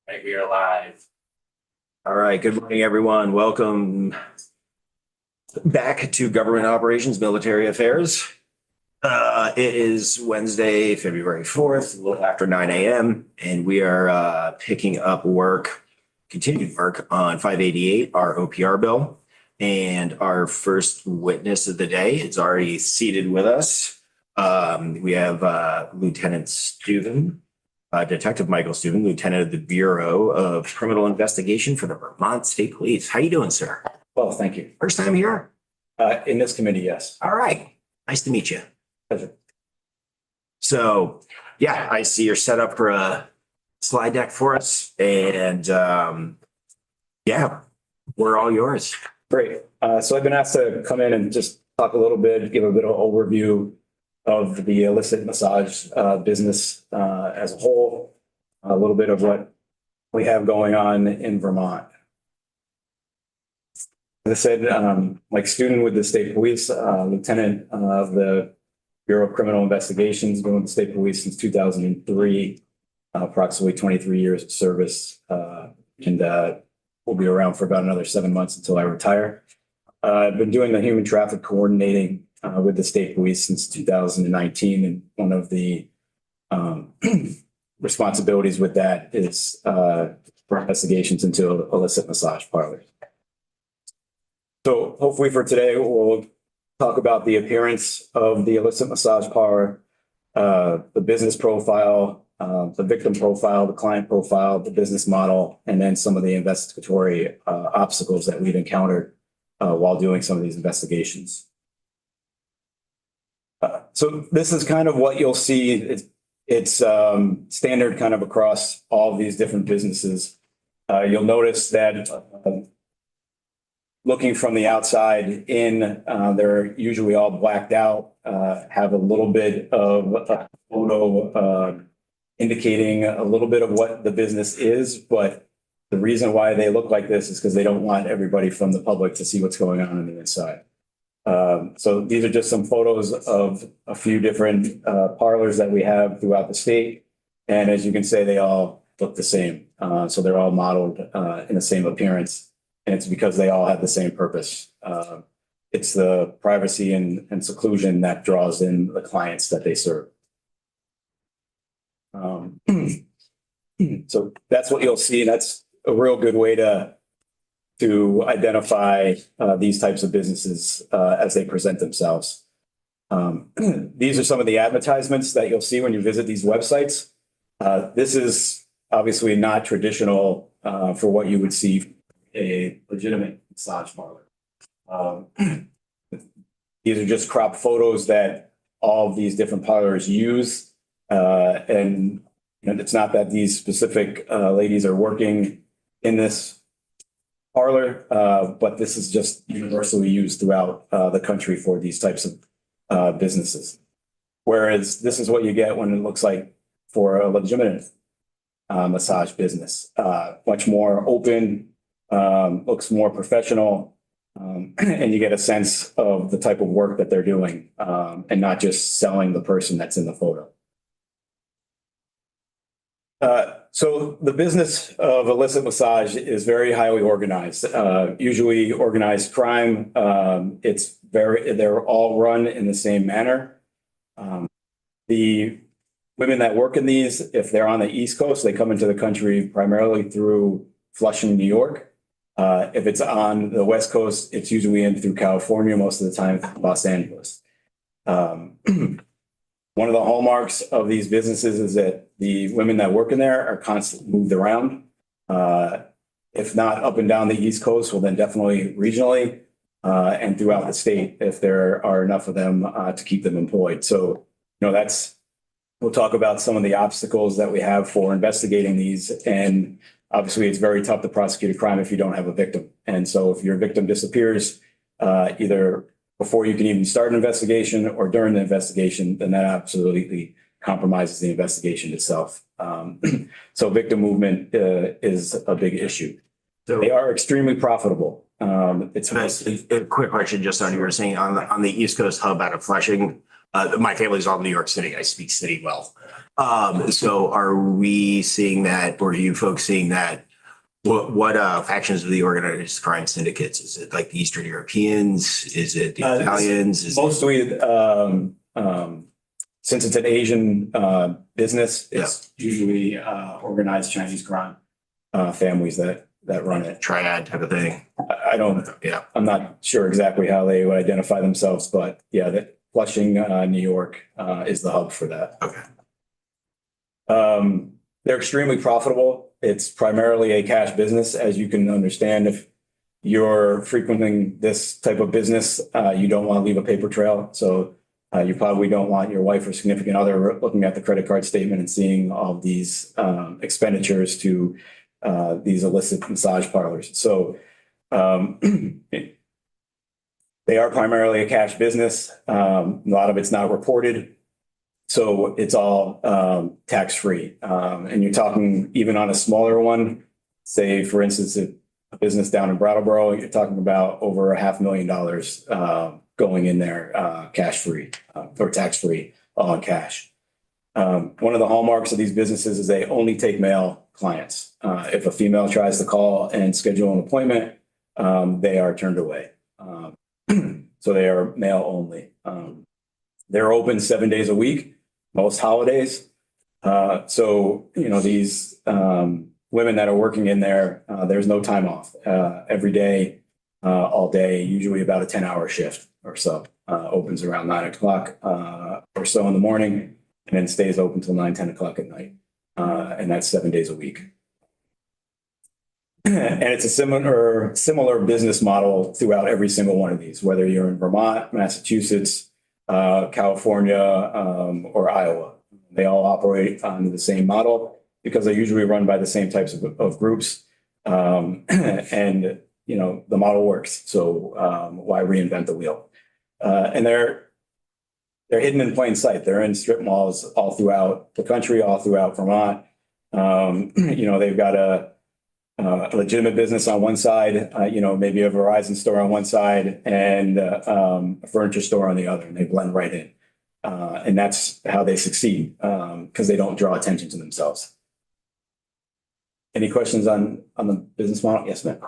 Right, we are live. All right, good morning, everyone. Welcome back to Government Operations, Military Affairs. It is Wednesday, February 4th, a little after 9 a.m., and we are picking up continued work on 588, our OPR bill. And our first witness of the day is already seated with us. We have Lieutenant Steuben. Detective Michael Steuben, Lieutenant of the Bureau of Criminal Investigation for the Vermont State Police. How you doing, sir? Well, thank you. First time here? In this committee, yes. All right. Nice to meet you. Pleasure. So, yeah, I see you're set up for a slide deck for us. And yeah, we're all yours. Great. So I've been asked to come in and just talk a little bit, give a bit of overview of the illicit massage business as a whole, a little bit of what we have going on in Vermont. As I said, Mike Steuben with the State Police, Lieutenant of the Bureau of Criminal Investigations, been with the State Police since 2003, approximately 23 years of service, and will be around for about another 7 months until I retire. I've been doing the human traffic coordinating with the State Police since 2019, and one of the responsibilities with that is investigations into illicit massage parlors. So hopefully for today, we'll talk about the appearance of the illicit massage parlor, the business profile, the victim profile, the client profile, the business model, and then some of the investigatory obstacles that we've encountered while doing some of these investigations. So this is kind of what you'll see. It's standard kind of across all of these different businesses. You'll notice that looking from the outside in, they're usually all blacked out, have a little bit of a photo indicating a little bit of what the business is. But the reason why they look like this is because they don't want everybody from the public to see what's going on the inside. So these are just some photos of a few different parlors that we have throughout the state. And as you can say, they all look the same. So they're all modeled in the same appearance. And it's because they all have the same purpose. It's the privacy and seclusion that draws in the clients that they serve. So that's what you'll see. That's a real good way to identify these types of businesses as they present themselves. These are some of the advertisements that you'll see when you visit these websites. This is obviously not traditional for what you would see a legitimate massage parlor. These are just crop photos that all of these different parlors use. And it's not that these specific ladies are working in this parlor, but this is just universally used throughout the country for these types of businesses. Whereas this is what you get when it looks like for a legitimate massage business. Much more open, looks more professional, and you get a sense of the type of work that they're doing, and not just selling the person that's in the photo. So the business of illicit massage is very highly organized, usually organized crime. They're all run in the same manner. The women that work in these, if they're on the East Coast, they come into the country primarily through Flushing, New York. If it's on the West Coast, it's usually in through California, most of the time, Los Angeles. One of the hallmarks of these businesses is that the women that work in there are constantly moved around. If not up and down the East Coast, well, then definitely regionally and throughout the state if there are enough of them to keep them employed. So, we'll talk about some of the obstacles that we have for investigating these. And obviously, it's very tough to prosecute a crime if you don't have a victim. And so if your victim disappears, either before you can even start an investigation or during the investigation, then that absolutely compromises the investigation itself. So victim movement is a big issue. So They are extremely profitable. a quick question just on you were saying on the East Coast hub out of Flushing, My family's all in New York City. I speak city well. So are we seeing that, or are you folks seeing that? What factions of the organized crime syndicates? Is it like the Eastern Europeans? Is it the Italians? Is it, Mostly, since it's an Asian business, it's usually organized Chinese crime families that run it. triad type of thing? I don't, Yeah. I'm not sure exactly how they would identify themselves, but yeah, that Flushing, New York is the hub for that. Okay. They're extremely profitable. It's primarily a cash business, as you can understand. If you're frequenting this type of business, you don't want to leave a paper trail. So you probably don't want your wife or significant other looking at the credit card statement and seeing all of these expenditures to these illicit massage parlors. So they are primarily a cash business. A lot of it's not reported. So it's all tax-free. And you're talking even on a smaller one, say, for instance, a business down in Brattleboro, you're talking about over $500,000 going in there cash-free or tax-free on cash. One of the hallmarks of these businesses is they only take male clients. If a female tries to call and schedule an appointment, they are turned away. So they are male only. They're open 7 days a week, most holidays. So, you know, these women that are working in there, there's no time off. Every day, all day, usually about a 10-hour shift or so. Opens around 9 o'clock or so in the morning, and then stays open till 9, 10 o'clock at night. And that's 7 days a week. And it's a similar business model throughout every single one of these, whether you're in Vermont, Massachusetts, California, or Iowa. They all operate under the same model because they're usually run by the same types of groups. And, you know, the model works. So why reinvent the wheel? And they're hidden in plain sight. They're in strip malls all throughout the country, all throughout Vermont. You know, they've got a legitimate business on one side, you know, maybe a Verizon store on one side and a furniture store on the other, and they blend right in. And that's how they succeed because they don't draw attention to themselves. Any questions on the business model? Yes, ma'am.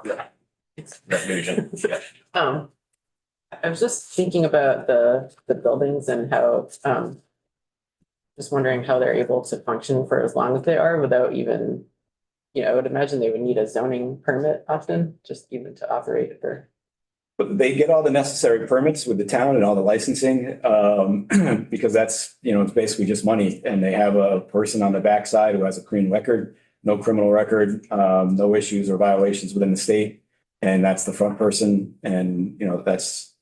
I was just thinking about the buildings and how, just wondering how they're able to function for as long as they are without even, you know, I would imagine they would need a zoning permit often, just even to operate for. But they get all the necessary permits with the town and all the licensing, because that's, you know, it's basically just money. And they have a person on the backside who has a clean record, no criminal record, no issues or violations within the state. And that's the front person. And, you know, that's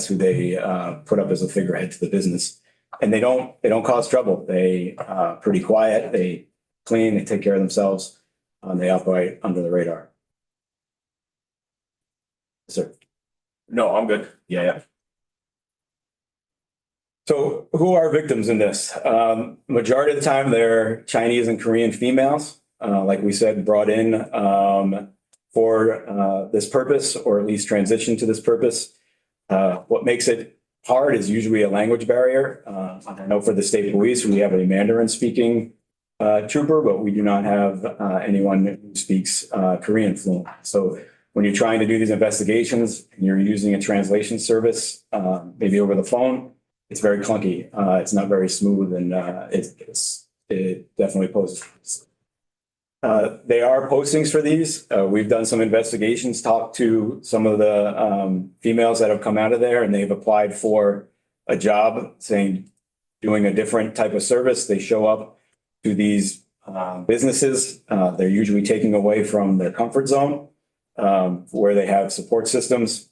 who they put up as a figurehead to the business. And they don't cause trouble. They pretty quiet. They clean. They take care of themselves. They operate under the radar. Sir. No, I'm good. Yeah. So who are victims in this? Majority of the time, they're Chinese and Korean females, like we said, brought in for this purpose, or at least transition to this purpose. What makes it hard is usually a language barrier. I know for the state police, we have a Mandarin speaking trooper, but we do not have anyone who speaks Korean fluently. So when you're trying to do these investigations and you're using a translation service, maybe over the phone, it's very clunky. It's not very smooth, and it definitely poses. They are postings for these. We've done some investigations, talked to some of the females that have come out of there, and they've applied for a job saying, doing a different type of service. They show up to these businesses. They're usually taking away from their comfort zone where they have support systems.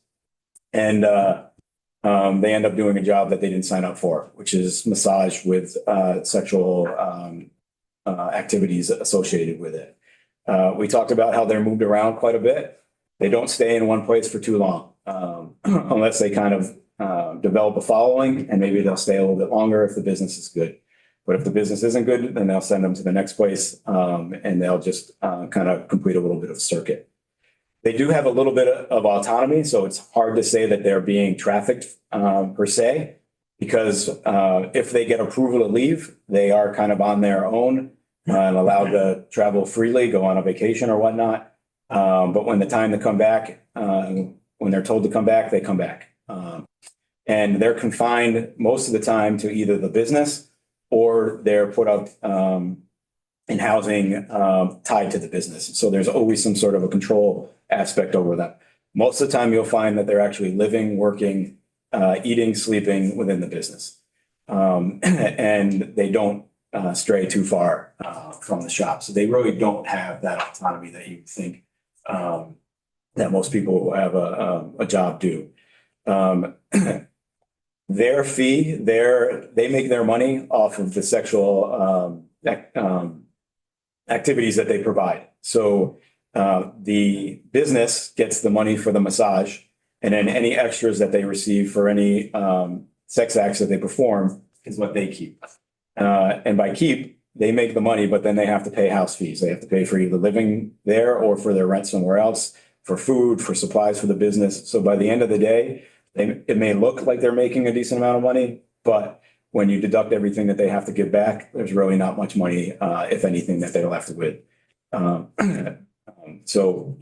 And they end up doing a job that they didn't sign up for, which is massage with sexual activities associated with it. We talked about how they're moved around quite a bit. They don't stay in one place for too long unless they kind of develop a following, and maybe they'll stay a little bit longer if the business is good. But if the business isn't good, then they'll send them to the next place and they'll just kind of complete a little bit of a circuit. They do have a little bit of autonomy, so it's hard to say that they're being trafficked per se, because if they get approval to leave, they are kind of on their own and allowed to travel freely, go on a vacation or whatnot. But when the time to come back, when they're told to come back, they come back. And they're confined most of the time to either the business or they're put up in housing tied to the business. So there's always some sort of a control aspect over them. Most of the time, you'll find that they're actually living, working, eating, sleeping within the business. And they don't stray too far from the shop. So they really don't have that autonomy that you think that most people who have a job do. Their fee, they make their money off of the sexual activities that they provide. So the business gets the money for the massage, and then any extras that they receive for any sex acts that they perform is what they keep. And by keep, they make the money, but then they have to pay house fees. They have to pay for either living there or for their rent somewhere else, for food, for supplies for the business. So by the end of the day, it may look like they're making a decent amount of money, but when you deduct everything that they have to give back, there's really not much money, if anything, that they're left with. So,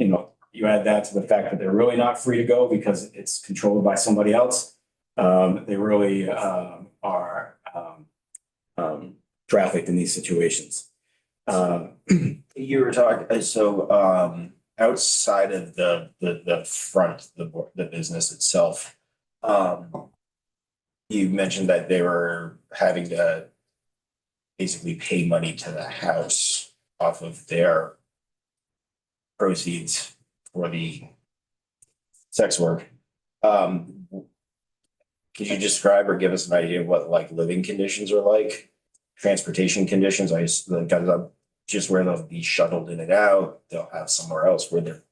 you add that to the fact that they're really not free to go because it's controlled by somebody else. They really are trafficked in these situations. You were talking, so outside of the front, the business itself, you mentioned that they were having to basically pay money to the house off of their proceeds for the sex work. Could you describe or give us an idea of what like living conditions are like, transportation conditions? Just where they'll be shuttled in and out, they'll have somewhere else where the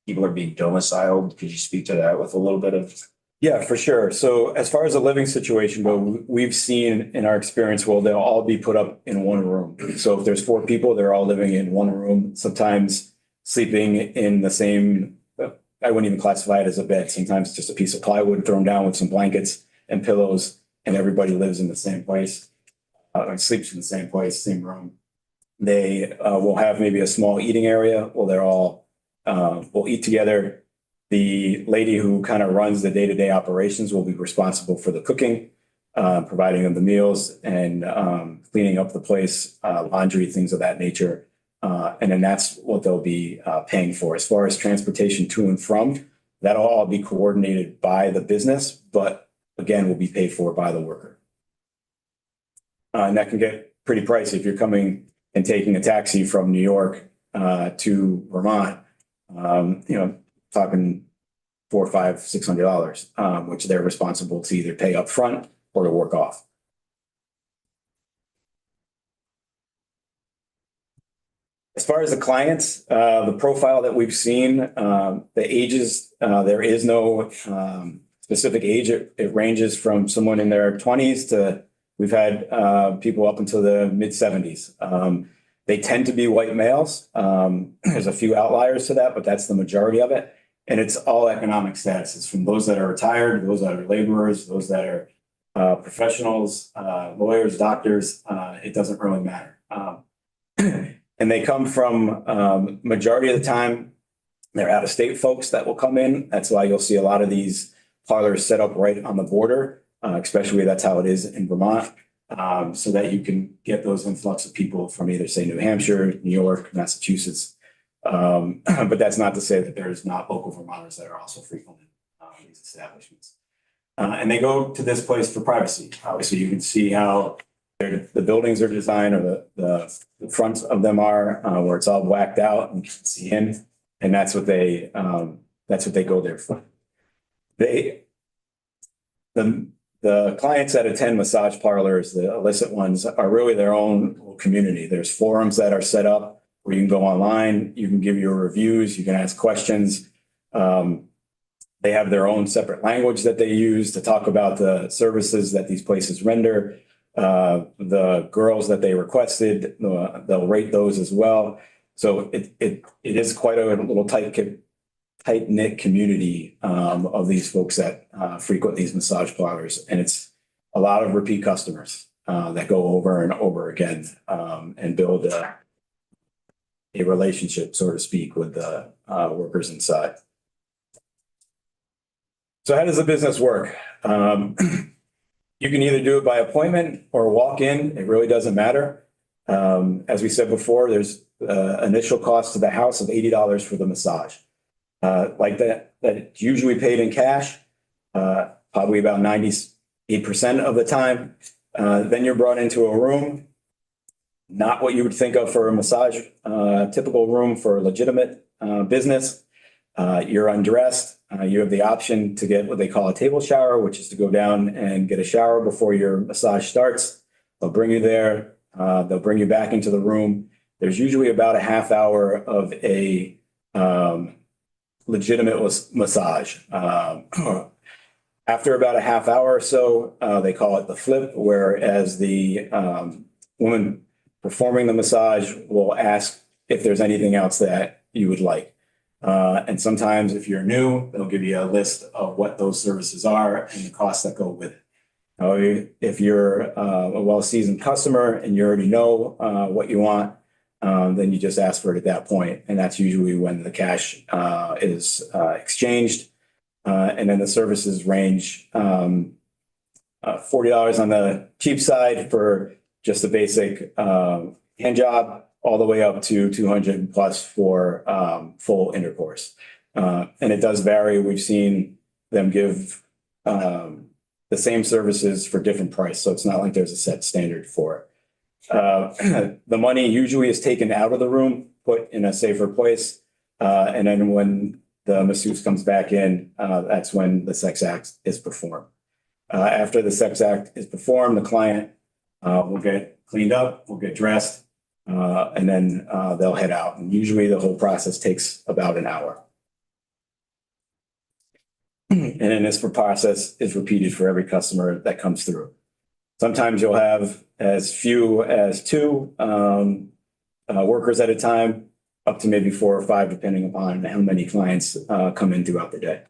people are being domiciled. Could you speak to that with a little bit of? Yeah, for sure. So as far as the living situation go, we've seen in our experience, well, they'll all be put up in one room. So if there's 4 people, they're all living in one room, sometimes sleeping in the same, I wouldn't even classify it as a bed. Sometimes just a piece of plywood thrown down with some blankets and pillows, and everybody lives in the same place, or sleeps in the same place, same room. They will have maybe a small eating area where they're all will eat together. The lady who kind of runs the day-to-day operations will be responsible for the cooking, providing them the meals and cleaning up the place, laundry, things of that nature. And then that's what they'll be paying for. As far as transportation to and from, that'll all be coordinated by the business, but again, will be paid for by the worker. And that can get pretty pricey if you're coming and taking a taxi from New York to Vermont, talking $400, $500, $600, which they're responsible to either pay up front or to work off. As far as the clients, the profile that we've seen, the ages, there is no specific age. It ranges from someone in their 20s to we've had people up until the mid 70s. They tend to be white males. There's a few outliers to that, but that's the majority of it. And it's all economic status. It's from those that are retired, those that are laborers, those that are professionals, lawyers, doctors. It doesn't really matter. And they come from majority of the time, they're out of state folks that will come in. That's why you'll see a lot of these parlors set up right on the border, especially that's how it is in Vermont, so that you can get those influx of people from either say New Hampshire, New York, Massachusetts. But that's not to say that there's not local Vermonters that are also frequenting these establishments. And they go to this place for privacy. Obviously, you can see how the buildings are designed, or the fronts of them are, where it's all whacked out and you can see in, and that's what they go there for. The clients that attend massage parlors, the illicit ones, are really their own community. There's forums that are set up where you can go online, you can give your reviews, you can ask questions. They have their own separate language that they use to talk about the services that these places render. The girls that they requested, they'll rate those as well. So it is quite a little tight-knit community of these folks that frequent these massage parlors. And it's a lot of repeat customers that go over and over again and build a relationship, so to speak, with the workers inside. So how does the business work? You can either do it by appointment or walk in. It really doesn't matter. As we said before, there's initial cost to the house of $80 for the massage. Like that's usually paid in cash, probably about 98% of the time. Then you're brought into a room, not what you would think of for a massage, typical room for a legitimate business. You're undressed. You have the option to get what they call a table shower, which is to go down and get a shower before your massage starts. They'll bring you there. They'll bring you back into the room. There's usually about a half hour of a legitimate massage. After about a half hour or so, they call it the flip, whereas the woman performing the massage will ask if there's anything else that you would like. And sometimes if you're new, they'll give you a list of what those services are and the costs that go with it. If you're a well-seasoned customer and you already know what you want, then you just ask for it at that point. And that's usually when the cash is exchanged. And then the services range $40 on the cheap side for just a basic hand job, all the way up to 200 plus for full intercourse. And it does vary. We've seen them give the same services for different price. So it's not like there's a set standard for it. The money usually is taken out of the room, put in a safer place. And then when the masseuse comes back in, that's when the sex act is performed. After the sex act is performed, the client will get cleaned up, will get dressed, and then they'll head out. And usually the whole process takes about an hour. And then this process is repeated for every customer that comes through. Sometimes you'll have as few as 2 workers at a time, up to maybe 4 or 5, depending upon how many clients come in throughout the day.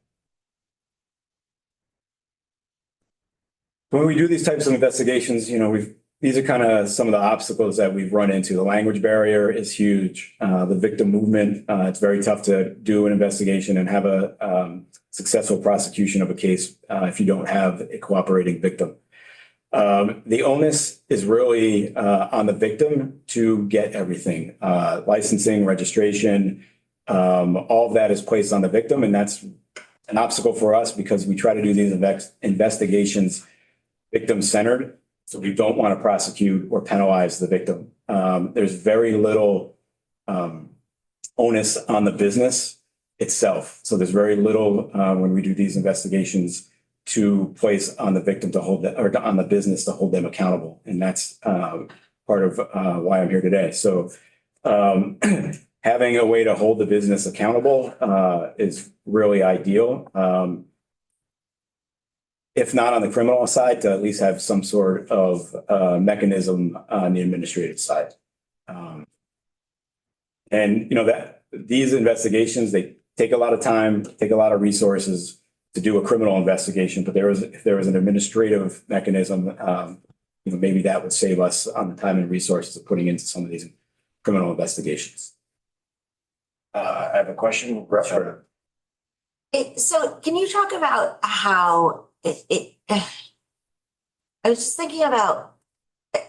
When we do these types of investigations, these are kind of some of the obstacles that we've run into. The language barrier is huge. The victim movement, it's very tough to do an investigation and have a successful prosecution of a case if you don't have a cooperating victim. The onus is really on the victim to get everything. Licensing, registration, all of that is placed on the victim. And that's an obstacle for us because we try to do these investigations victim-centered. So we don't want to prosecute or penalize the victim. There's very little onus on the business itself. So there's very little when we do these investigations to place on the victim to hold or on the business to hold them accountable. And that's part of why I'm here today. So having a way to hold the business accountable is really ideal. If not on the criminal side, to at least have some sort of mechanism on the administrative side. And that these investigations, they take a lot of time, take a lot of resources to do a criminal investigation. But if there was an administrative mechanism, maybe that would save us on the time and resources of putting into some of these criminal investigations. I have a question. Sure. So can you talk about how I was just thinking about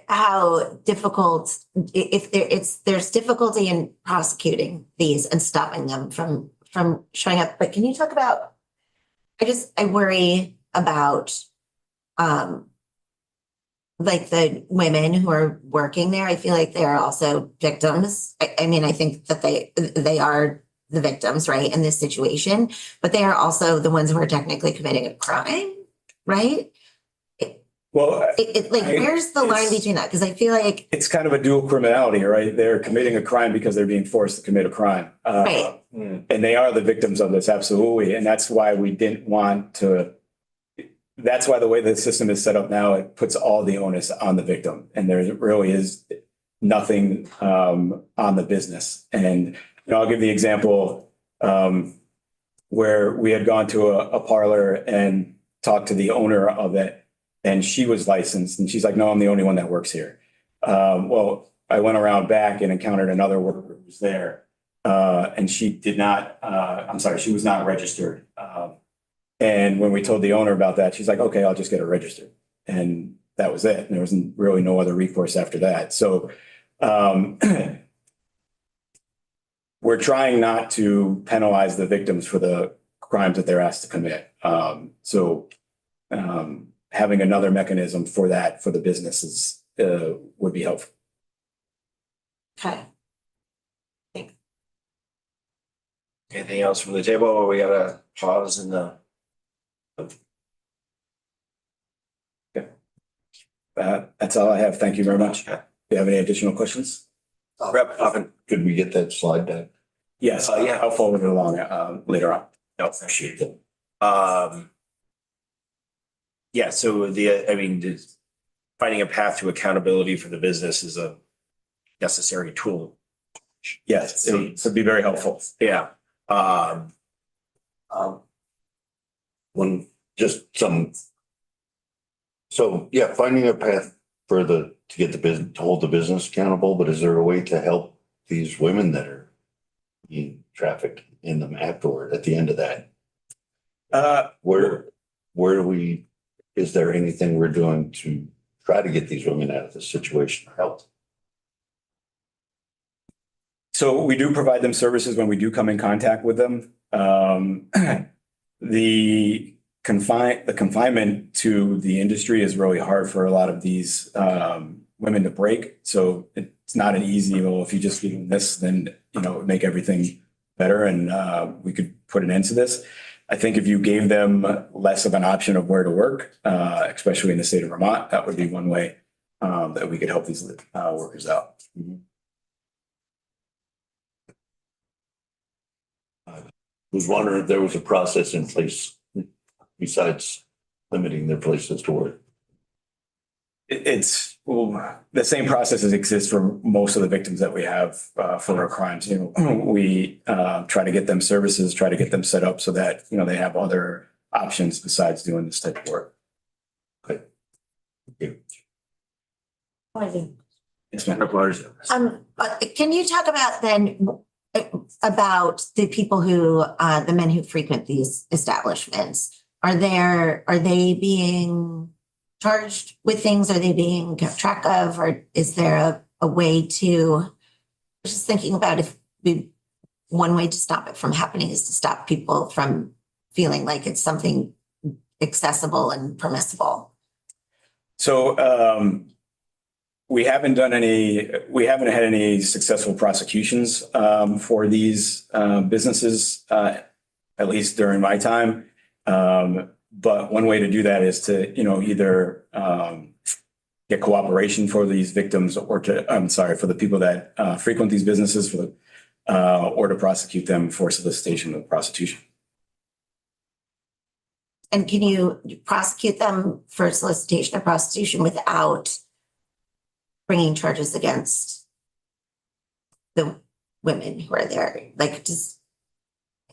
how difficult, if there's difficulty in prosecuting these and stopping them from showing up. But can you talk about, I worry about like the women who are working there. I feel like they're also victims. I mean, I think that they are the victims, right, in this situation, but they are also the ones who are technically committing a crime, right? Well, where's the line between that? Because I feel like it's kind of a dual criminality, right? They're committing a crime because they're being forced to commit a crime. Right. And they are the victims of this, absolutely. And that's why we didn't want to, that's why the way the system is set up now, it puts all the onus on the victim. And there really is nothing on the business. And I'll give the example where we had gone to a parlor and talked to the owner of it. and she was licensed, and she's like, no, I'm the only one that works here. Well, I went around back and encountered another worker who was there, and she did not, I'm sorry, she was not registered. And when we told the owner about that, she's like, okay, I'll just get her registered. And that was it. And there was really no other recourse after that. So we're trying not to penalize the victims for the crimes that they're asked to commit. Having another mechanism for that for the businesses would be helpful. Okay. Anything else from the table, or we gotta pause in the? That's all I have. Thank you very much. Okay. Do you have any additional questions? Rep Poppin. Could we get that slide deck? Yes, Yeah. I'll forward it along later on. No, appreciate it. Yeah, so finding a path to accountability for the business is a necessary tool. Yes, it would be very helpful. Yeah. One, just some. So, yeah, finding a path for to get the business, to hold the business accountable, but is there a way to help these women that are being trafficked in them afterward, at the end of that? Where do we, is there anything we're doing to try to get these women out of this situation or help? So we do provide them services when we do come in contact with them. The confinement to the industry is really hard for a lot of these women to break. So it's not an easy, well, if you just give them this, then, it would make everything better and we could put an end to this. I think if you gave them less of an option of where to work, especially in the state of Vermont, that would be one way that we could help these workers out. Was wondering if there was a process in place besides limiting their places to work. It's the same processes exist for most of the victims that we have for our crimes. We try to get them services, try to get them set up so that, they have other options besides doing this type of work. Okay. Thank you. Yes, ma'am. Rep Waters. Can you talk about then about the people who, the men who frequent these establishments? Are they being charged with things? Are they being kept track of? Or is there a way to, just thinking about one way to stop it from happening is to stop people from feeling like it's something accessible and permissible. So we haven't had any successful prosecutions for these businesses, at least during my time. But one way to do that is to, either get cooperation for these victims or for the people that frequent these businesses or to prosecute them for solicitation of prostitution. And can you prosecute them for solicitation of prostitution without bringing charges against the women who are there?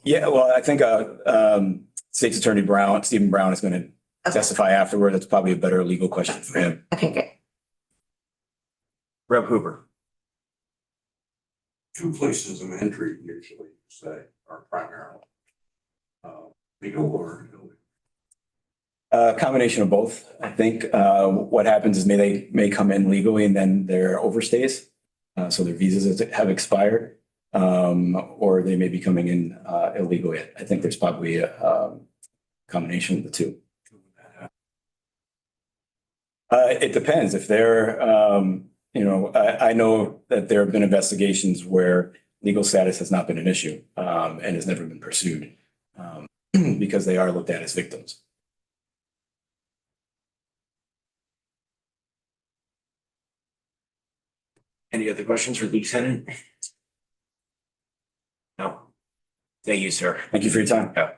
Yeah, well, I think State's Attorney Stephen Brown is going to testify afterward. That's probably a better legal question for him. Okay, great. Rep Hooper. Two places of entry usually say are primarily legal or illegal. Combination of both. I think what happens is they may come in legally and then they're overstays. So their visas have expired, or they may be coming in illegally. I think there's probably a combination of the two. It depends. If they're, I know that there have been investigations where legal status has not been an issue and has never been pursued because they are looked at as victims. Any other questions for Lieutenant? No. Thank you, sir. Thank you for your time. Yeah.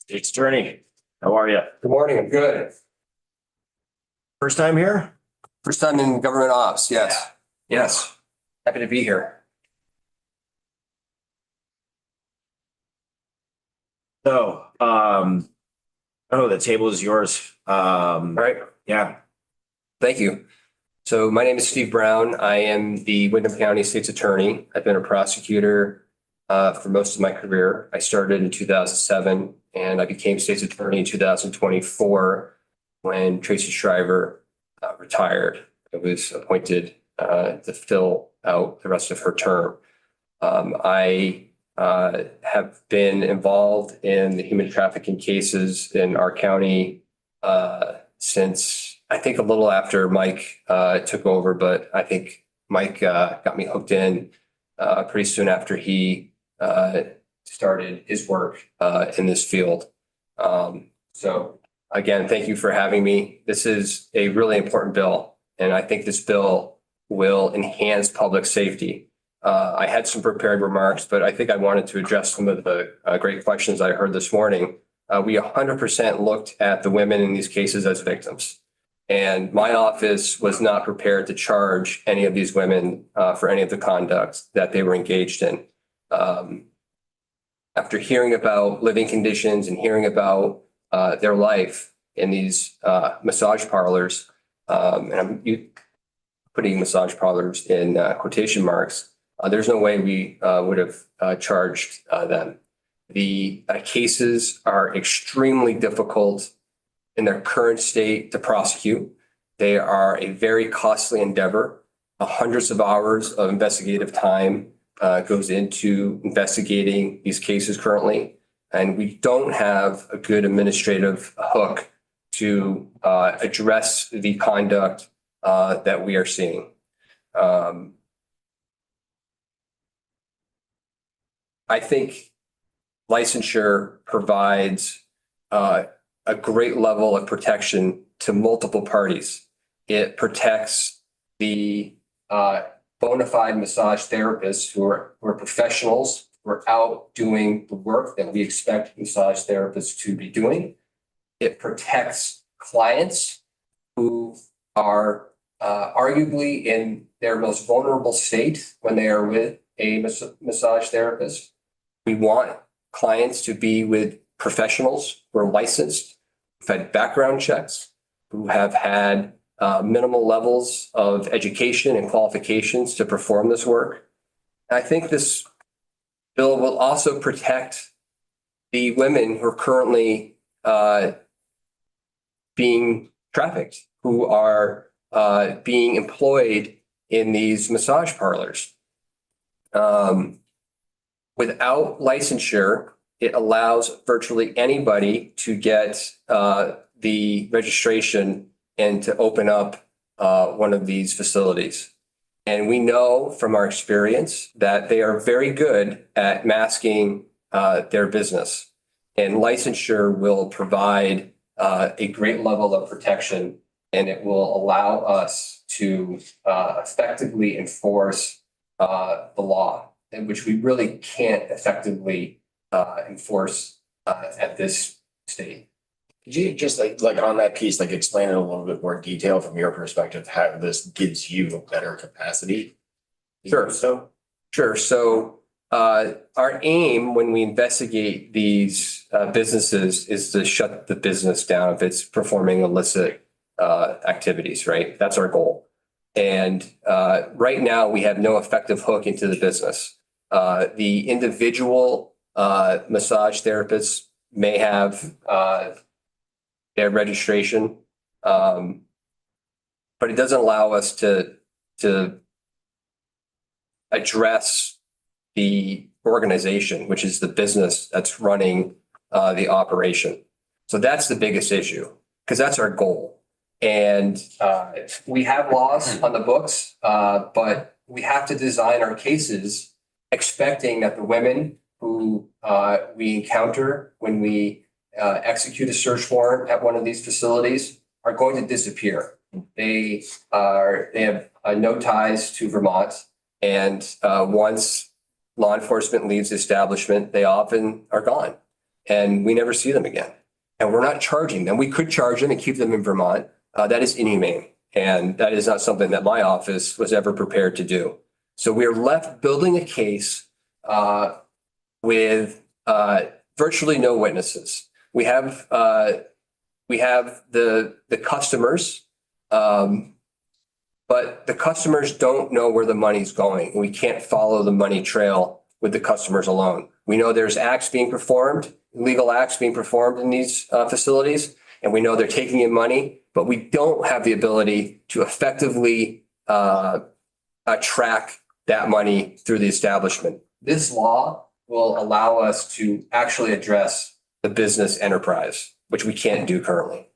State's Attorney, how are you? Good morning, I'm good. First time here? First time in government ops, yes. Yes, happy to be here. So, Oh, the table is yours. All right. Yeah. Thank you. So my name is Steve Brown. I am the Wyndham County State's Attorney. I've been a prosecutor for most of my career. I started in 2007 and I became State's Attorney in 2024 when Tracy Shriver retired. I was appointed to fill out the rest of her term. I have been involved in the human trafficking cases in our county since I think a little after Mike took over, but I think Mike got me hooked in pretty soon after he started his work in this field. So again, thank you for having me. This is a really important bill, and I think this bill will enhance public safety. I had some prepared remarks, but I think I wanted to address some of the great questions I heard this morning. We 100% looked at the women in these cases as victims. And my office was not prepared to charge any of these women for any of the conduct that they were engaged in. After hearing about living conditions and hearing about their life in these massage parlors, and I'm putting massage parlors in quotation marks, there's no way we would have charged them. The cases are extremely difficult in their current state to prosecute. They are a very costly endeavor. Hundreds of hours of investigative time goes into investigating these cases currently. And we don't have a good administrative hook to address the conduct that we are seeing. I think licensure provides a great level of protection to multiple parties. It protects the bona fide massage therapists who are professionals, who are out doing the work that we expect massage therapists to be doing. It protects clients who are arguably in their most vulnerable state when they are with a massage therapist. We want clients to be with professionals who are licensed, who've had background checks, who have had minimal levels of education and qualifications to perform this work. I think this bill will also protect the women who are currently being trafficked, who are being employed in these massage parlors. Without licensure, it allows virtually anybody to get the registration and to open up one of these facilities. And we know from our experience that they are very good at masking their business. And licensure will provide a great level of protection, and it will allow us to effectively enforce the law, in which we really can't effectively enforce at this state. Could you just like on that piece, like explain in a little bit more detail from your perspective, how this gives you a better capacity? Sure. So our aim when we investigate these businesses is to shut the business down if it's performing illicit activities, right? That's our goal. And right now we have no effective hook into the business. The individual massage therapists may have their registration, but it doesn't allow us to address the organization, which is the business that's running the operation. So that's the biggest issue, because that's our goal. And we have laws on the books, but we have to design our cases expecting that the women who we encounter when we execute a search warrant at one of these facilities are going to disappear. They have no ties to Vermont. And once law enforcement leaves the establishment, they often are gone and we never see them again. And we're not charging them. We could charge them and keep them in Vermont. That is inhumane. And that is not something that my office was ever prepared to do. So we're left building a case with virtually no witnesses. We have we have the customers. But the customers don't know where the money's going. We can't follow the money trail with the customers alone. We know there's acts being performed, legal acts being performed in these facilities, and we know they're taking in money, but we don't have the ability to effectively track that money through the establishment. This law will allow us to actually address the business enterprise, which we can't do currently.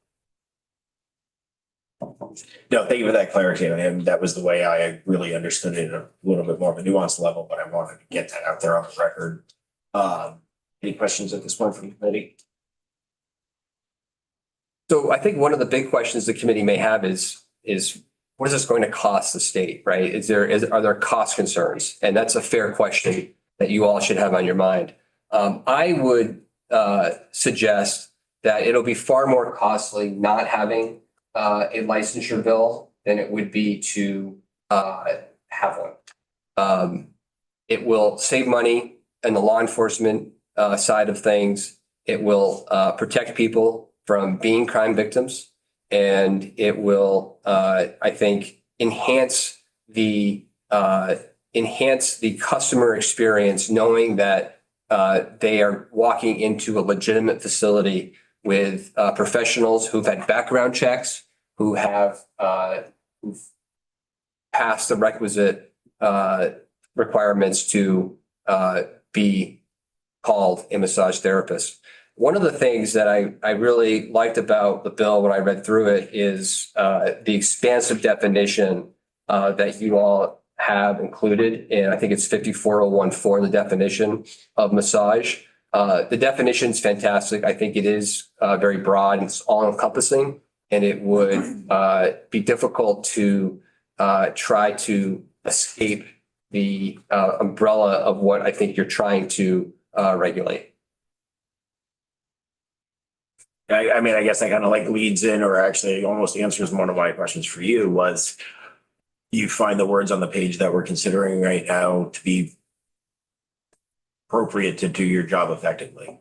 No, thank you for that clarity. And that was the way I really understood it, a little bit more of a nuanced level, but I wanted to get that out there on the record. Any questions at this point from the committee? So I think one of the big questions the committee may have is what is this going to cost the state, right? Are there cost concerns? And that's a fair question that you all should have on your mind. I would suggest that it'll be far more costly not having a licensure bill than it would be to have one. It will save money in the law enforcement side of things. It will protect people from being crime victims, and it will, I think, enhance the customer experience, knowing that they are walking into a legitimate facility with professionals who've had background checks, who've passed the requisite requirements to be called a massage therapist. One of the things that I really liked about the bill when I read through it is the expansive definition that you all have included, and I think it's 54014, the definition of massage. The definition is fantastic. I think it is very broad and it's all encompassing, and it would be difficult to try to escape the umbrella of what I think you're trying to regulate. I mean, I guess that kind of like leads in, or actually almost answers one of my questions for you was, you find the words on the page that we're considering right now to be appropriate to do your job effectively?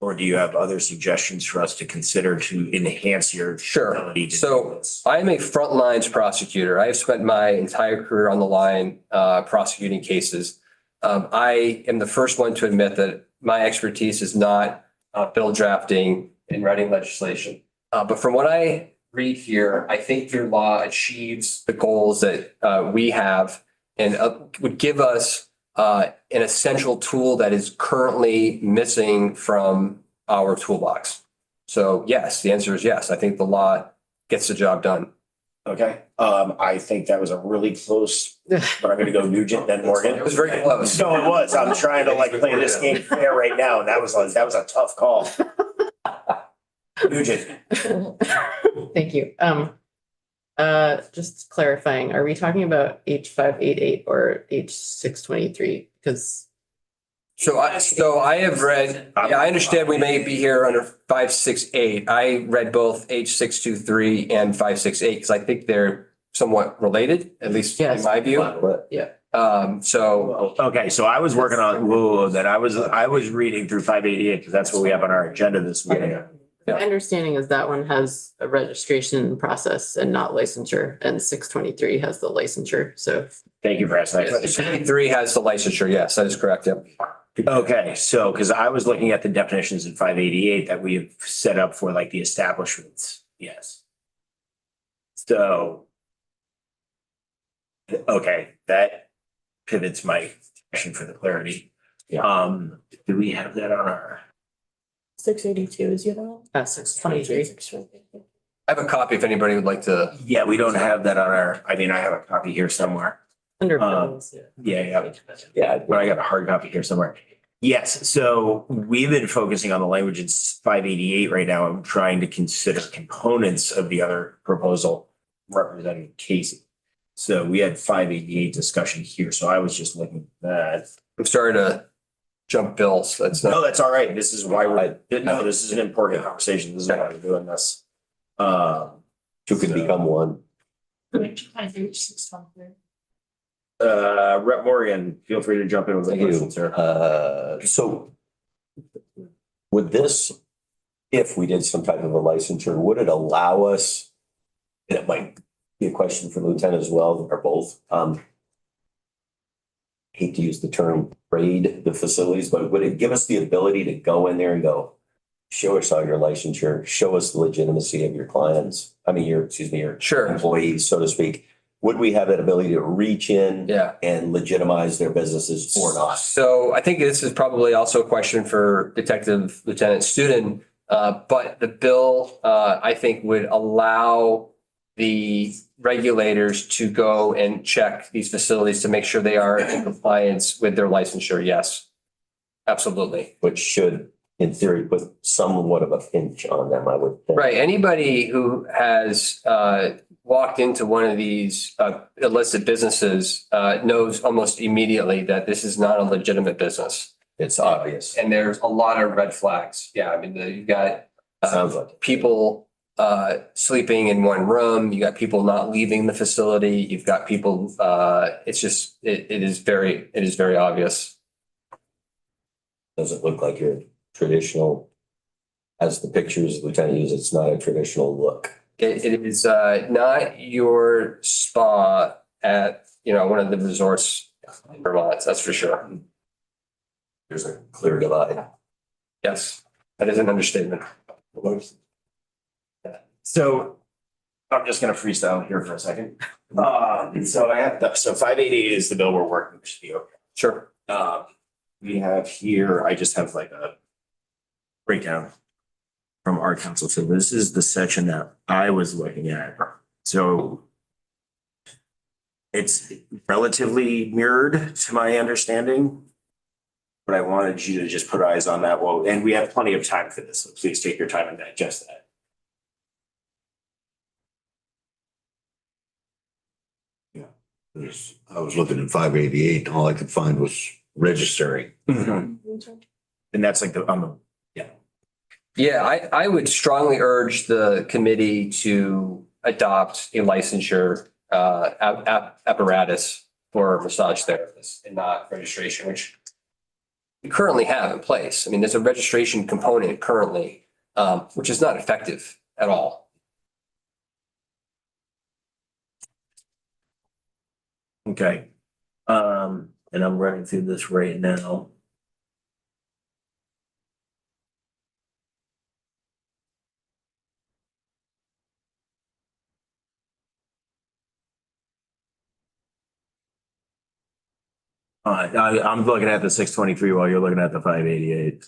Or do you have other suggestions for us to consider to enhance your Sure. ability to do So this? I'm a frontlines prosecutor. I have spent my entire career on the line prosecuting cases. I am the first one to admit that my expertise is not bill drafting and writing legislation. But from what I read here, I think your law achieves the goals that we have and would give us an essential tool that is currently missing from our toolbox. So yes, the answer is yes. I think the law gets the job done. Okay, I think that was a really close, but I'm gonna go Nugent, then Morgan. It was very close. No, it was. I'm trying to like play this game fair right now. And that was a tough call. Nugent. Thank you. Just clarifying, are we talking about H588 or H623? Because So I have read, I understand we may be here under 568. I read both H623 and 568 because I think they're somewhat related, at least in Yes. my view. So Okay, so I was working on, that I was reading through 588 because that's what we have on our agenda this week. my understanding is that one has a registration process and not licensure, and 623 has the licensure. So Thank you for asking that question. 63 has the licensure. Yes, that is correct. Yep. Okay, so because I was looking at the definitions in 588 that we have set up for like the establishments. Yes. So. Okay, that pivots my question for the clarity. Do we have that on our? 682 is the other one? 623. I have a copy if anybody would like to. Yeah, we don't have that on our, I mean, I have a copy here somewhere. Under bills. Yeah, but I got a hard copy here somewhere. Yes, so we've been focusing on the language in 588 right now. I'm trying to consider components of the other proposal representing Casey. So we had 588 discussion here, so I was just looking at that. I'm sorry to jump bills. That's No, not. that's all right. This is why no, this is an important conversation. This is why we're doing this. Two could become one. Rep Morgan, feel free to jump in with a Thank question, you. sir. So would this if we did some type of a licensure, would it allow us? And it might be a question for the lieutenant as well, or both. Hate to use the term raid the facilities, but would it give us the ability to go in there and go, show us all your licensure, show us the legitimacy of your clients? I mean, your Sure. employees, so to speak. Would we have that ability to reach in Yeah. and legitimize their businesses or not? So I think this is probably also a question for Detective Lieutenant Student. But the bill, I think would allow the regulators to go and check these facilities to make sure they are in compliance with their licensure. Yes, absolutely. Which should, in theory, put somewhat of a pinch on them, I would think. Right. Anybody who has walked into one of these illicit businesses knows almost immediately that this is not a legitimate business. It's obvious. And there's a lot of red flags. Yeah, I mean, you've got Sounds like it. people sleeping in one room. You got people not leaving the facility. You've got people. It's just it is very obvious. Doesn't look like your traditional, as the pictures Lieutenant uses, it's not a traditional look. It is not your spa at one of the resorts in Vermont. That's for sure. There's a clear divide. Yes, that is an understatement. So I'm just gonna freestyle here for a second. So I have, so 588 is the bill we're working, which should be okay. Sure. We have here, I just have like a breakdown from our council. So this is the section that I was looking at. So it's relatively mirrored to my understanding. But I wanted you to just put eyes on that. Well, and we have plenty of time for this, so please take your time and digest that. I was looking at 588, all I could find was registering. And that's like on the, Yeah, I would strongly urge the committee to adopt a licensure apparatus for massage therapists and not registration, which we currently have in place. I mean, there's a registration component currently, which is not effective at all. okay. And I'm running through this right now. I'm looking at the 623 while you're looking at the 588.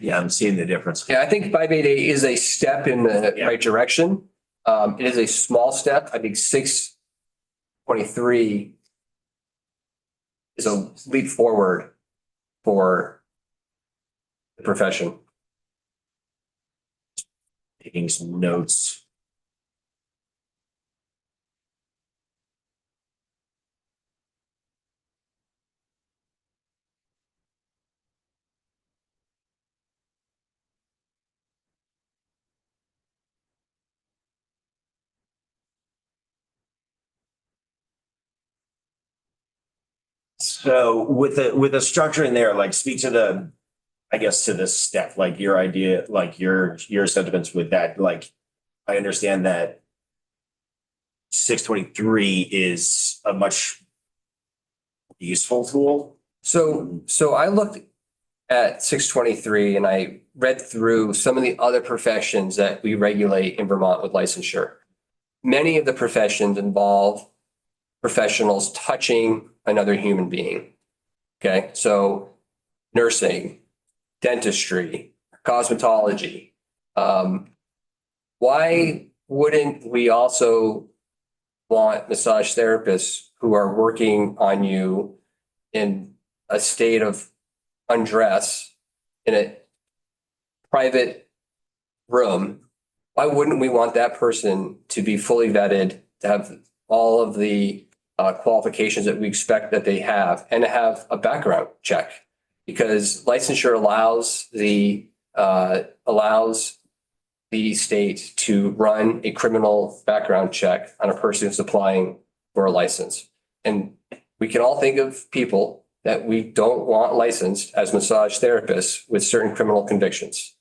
Yeah, I'm seeing the difference. Yeah, I think 588 is a step in the Yeah. right direction. It is a small step. I think 623 is a leap forward for the profession. Taking some notes. So with a structure in there, like speak to the, I guess to this step, like your idea, like your sentiments with that, like I understand that 623 is a much useful tool. So I looked at 623 and I read through some of the other professions that we regulate in Vermont with licensure. Many of the professions involve professionals touching another human being. Okay, so nursing, dentistry, cosmetology. Why wouldn't we also want massage therapists who are working on you in a state of undress in a private room? Why wouldn't we want that person to be fully vetted, to have all of the qualifications that we expect that they have, and to have a background check? Because licensure allows the state to run a criminal background check on a person who's applying for a license. And we can all think of people that we don't want licensed as massage therapists with certain criminal convictions.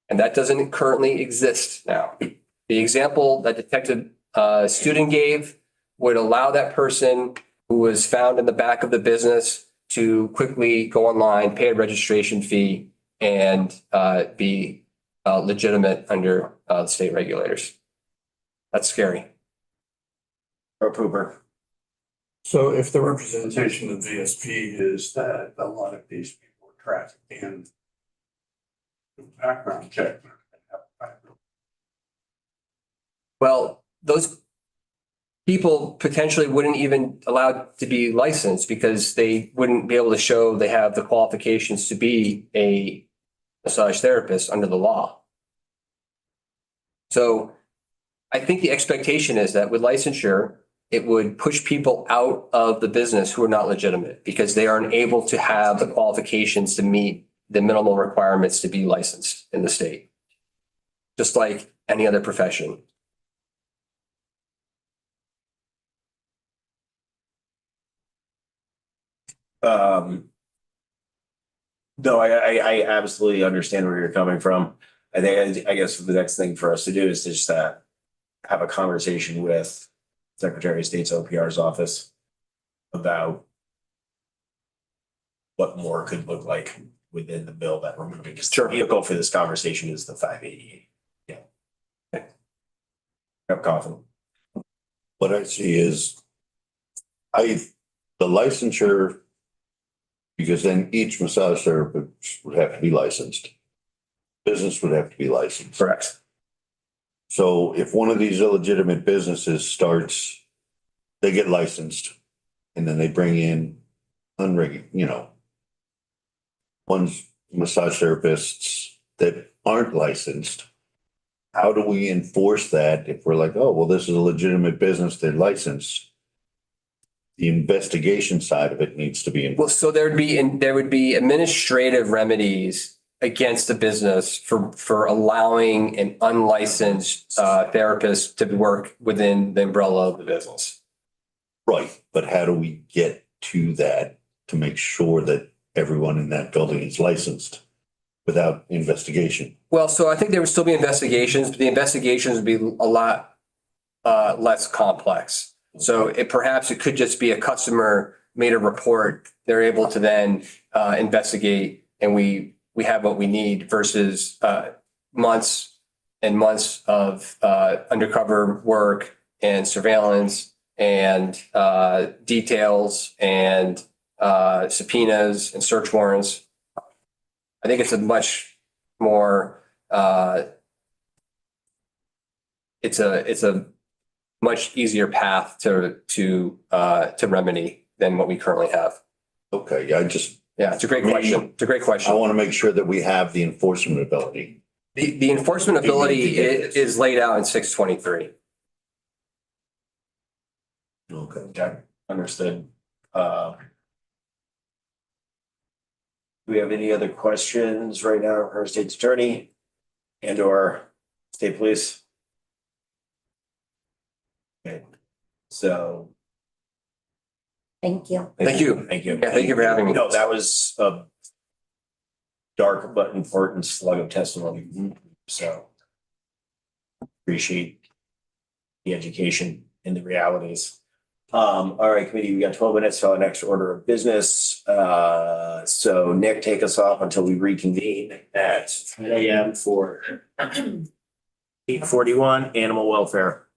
And that doesn't currently exist now. The example that Detective Student gave would allow that person who was found in the back of the business to quickly go online, pay a registration fee, and be legitimate under the state regulators. That's scary. Or Pooper. So if the representation of VSP is that a lot of these people are trafficked in background check. Well, those people potentially wouldn't even allowed to be licensed because they wouldn't be able to show they have the qualifications to be a massage therapist under the law. So I think the expectation is that with licensure, it would push people out of the business who are not legitimate because they aren't able to have the qualifications to meet the minimal requirements to be licensed in the state, just like any other profession. No, I absolutely understand where you're coming from. I guess the next thing for us to do is just have a conversation with Secretary of State's OPR's office about what more could look like within the bill that we're moving. Sure. The vehicle for this conversation is the 588. Yeah. Okay. Have coffee. What I see is the licensure, because then each massage therapist would have to be licensed. Business would have to be licensed. Correct. So if one of these illegitimate businesses starts, they get licensed and then they bring in one's massage therapists that aren't licensed. How do we enforce that if we're like, oh, well, this is a legitimate business, they're licensed? The investigation side of it needs to be Well, so there would be administrative remedies against the business for allowing an unlicensed therapist to work within the umbrella of the business. right. But how do we get to that to make sure that everyone in that building is licensed without investigation? Well, so I think there would still be investigations, but the investigations would be a lot less complex. So perhaps it could just be a customer made a report. They're able to then investigate, and we have what we need versus months and months of undercover work and surveillance and details and subpoenas and search warrants. I think it's a much more it's a much easier path to remedy than what we currently have. Okay, Yeah, it's a great question. It's a great I question. want to make sure that we have the enforcement ability. The enforcement ability is laid out in 623. Okay. Okay, understood. Do we have any other questions right now for our state's attorney and or state police? Okay, so. Thank you. Thank you. Thank you. Yeah, thank you for having me. No, that was a dark but important slug of testimony. So appreciate the education and the realities. All right, committee, we got 12 minutes for our next order of business. So Nick, take us off until we reconvene at 10 a.m. for 8:41 animal welfare.